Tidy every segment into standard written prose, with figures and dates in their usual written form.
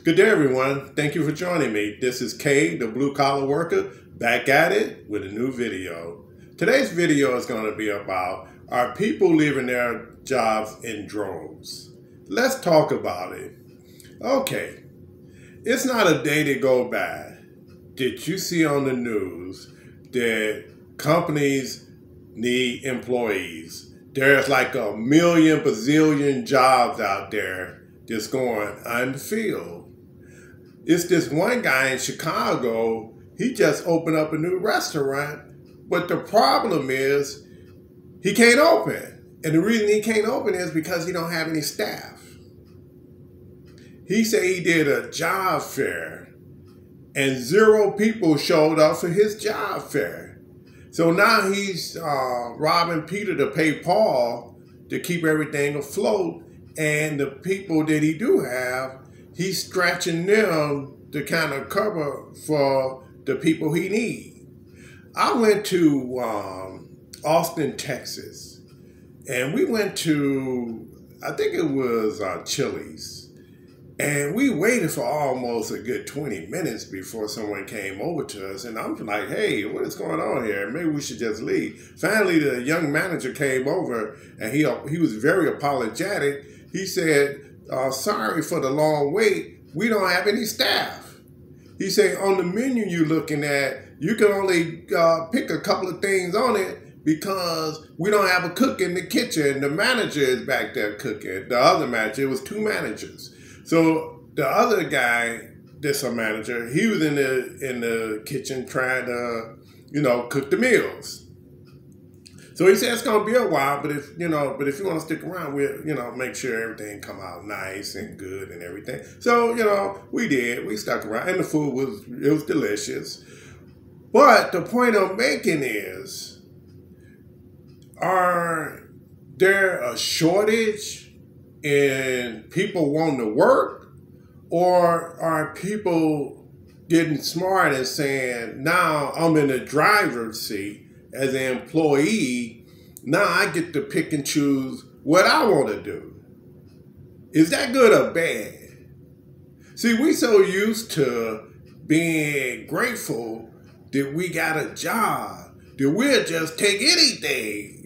Good day, everyone. Thank you for joining me. This is Kay, the Blue Collar Worker, back at it with a new video. Today's video is going to be about, are people leaving their jobs in droves? Let's talk about it. Okay, it's not a day to go by. Did you see on the news that companies need employees? There's like a million bazillion jobs out there just going unfilled. It's this one guy in Chicago, he just opened up a new restaurant, but the problem is he can't open. And the reason he can't open is because he don't have any staff. He said he did a job fair and 0 people showed up for his job fair. So now he's robbing Peter to pay Paul to keep everything afloat. And the people that he do have, he's stretching them to kind of cover for the people he needs. I went to Austin, Texas, and we went to, I think it was Chili's. And we waited for almost a good 20 minutes before someone came over to us. And I'm like, hey, what is going on here? Maybe we should just leave. Finally, the young manager came over, and he was very apologetic. He said, sorry for the long wait. We don't have any staff. He said, on the menu you're looking at, you can only pick a couple of things on it because we don't have a cook in the kitchen. The manager is back there cooking. The other manager, it was 2 managers. So the other guy, that's a manager, he was in the kitchen trying to, cook the meals. So he said it's gonna be a while, but if you want to stick around, we'll make sure everything come out nice and good and everything. So we did. We stuck around, and the food was delicious. But the point I'm making is, are there a shortage in people wanting to work, or are people getting smart and saying, now I'm in the driver's seat as an employee, now I get to pick and choose what I want to do? Is that good or bad? See, we so used to being grateful that we got a job, that we'll just take anything.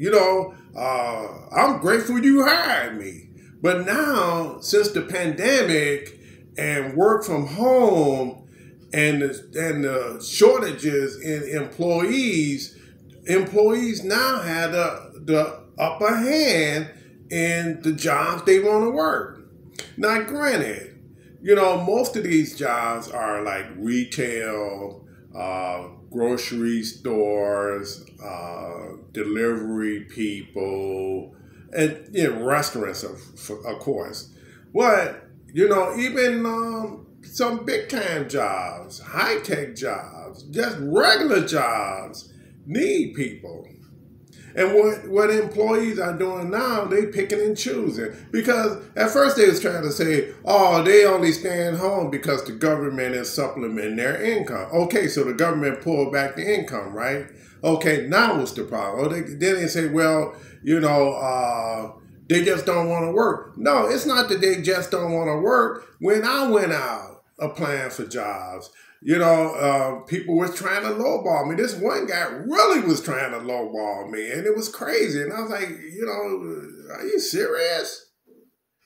I'm grateful you hired me. But now, since the pandemic and work from home and the shortages in employees now have the upper hand in the jobs they want to work. Now, granted, most of these jobs are like retail, grocery stores, delivery people, and restaurants, of course. But, even some big-time jobs, high-tech jobs, just regular jobs need people. And what employees are doing now, they picking and choosing. Because at first they was trying to say, oh, they only staying home because the government is supplementing their income. Okay, so the government pulled back the income, right? Okay, now what's the problem? Then they say, well, they just don't want to work. No, it's not that they just don't want to work. When I went out applying for jobs, people were trying to lowball me. This one guy really was trying to lowball me, and it was crazy. And I was like, are you serious?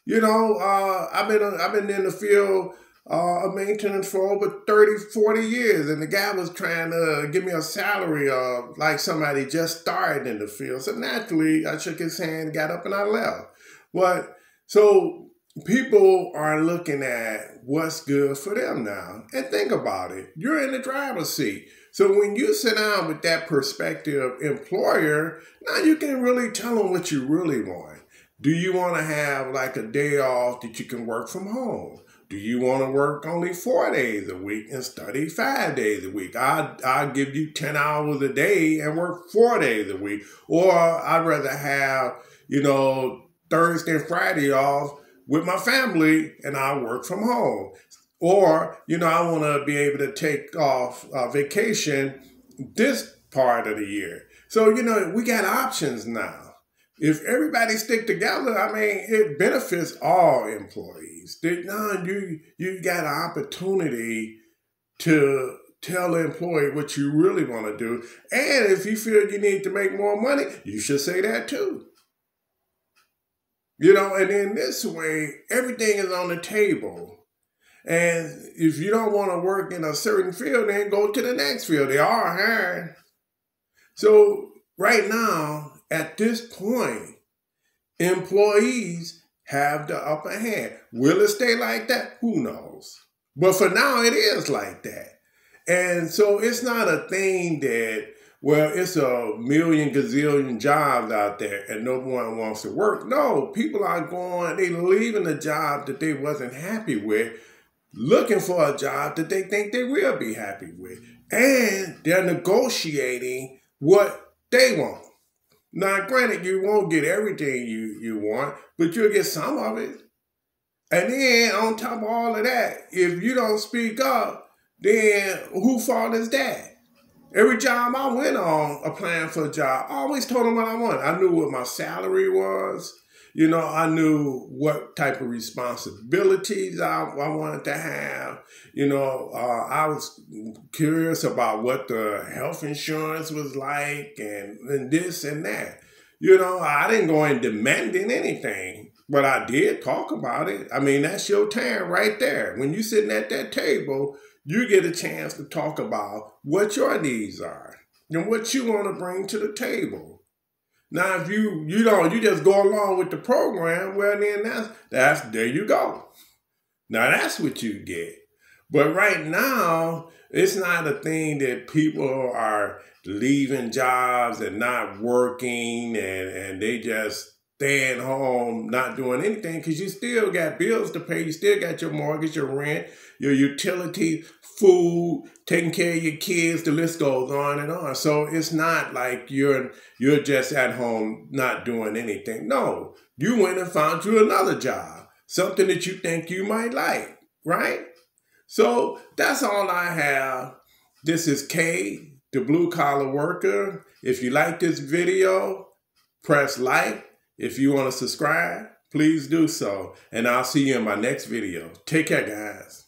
I've been in the field of maintenance for over 30, 40 years, and the guy was trying to give me a salary of like somebody just started in the field. So naturally, I shook his hand, got up, and I left. But so people are looking at what's good for them now. And think about it. You're in the driver's seat. So when you sit down with that perspective employer, now you can really tell them what you really want. Do you want to have like a day off that you can work from home? Do you want to work only 4 days a week and study 5 days a week? I'll give you 10 hours a day and work 4 days a week. Or I'd rather have, Thursday and Friday off with my family and I work from home. Or, I want to be able to take off vacation this part of the year. So, we got options now. If everybody stick together, I mean, it benefits all employees. Now you got an opportunity to tell the employee what you really want to do. And if you feel you need to make more money, you should say that too. And in this way, everything is on the table. And if you don't want to work in a certain field, then go to the next field. They are hiring. So right now, at this point, employees have the upper hand. Will it stay like that? Who knows? But for now, it is like that. And so it's not a thing that, well, it's a million gazillion jobs out there and no one wants to work. No, people are they leaving a job that they wasn't happy with, looking for a job that they think they will be happy with. And they're negotiating what they want. Now, granted, you won't get everything you want, but you'll get some of it. And then on top of all of that, if you don't speak up, then whose fault is that? Every job I went on applying for a job, I always told them what I wanted. I knew what my salary was. I knew what type of responsibilities I wanted to have. I was curious about what the health insurance was like and this and that. I didn't go in demanding anything, but I did talk about it. I mean, that's your time right there. When you're sitting at that table, you get a chance to talk about what your needs are and what you want to bring to the table. Now, if you just go along with the program, well, then that's there you go. Now, that's what you get. But right now, it's not a thing that people are leaving jobs and not working and they just staying home, not doing anything, because you still got bills to pay. You still got your mortgage, your rent, your utilities, food, taking care of your kids. The list goes on and on. So it's not like you're just at home not doing anything. No, you went and found you another job, something that you think you might like, right? So that's all I have. This is Kay, the Blue Collar Worker. If you like this video, press like. If you want to subscribe, please do so. And I'll see you in my next video. Take care, guys.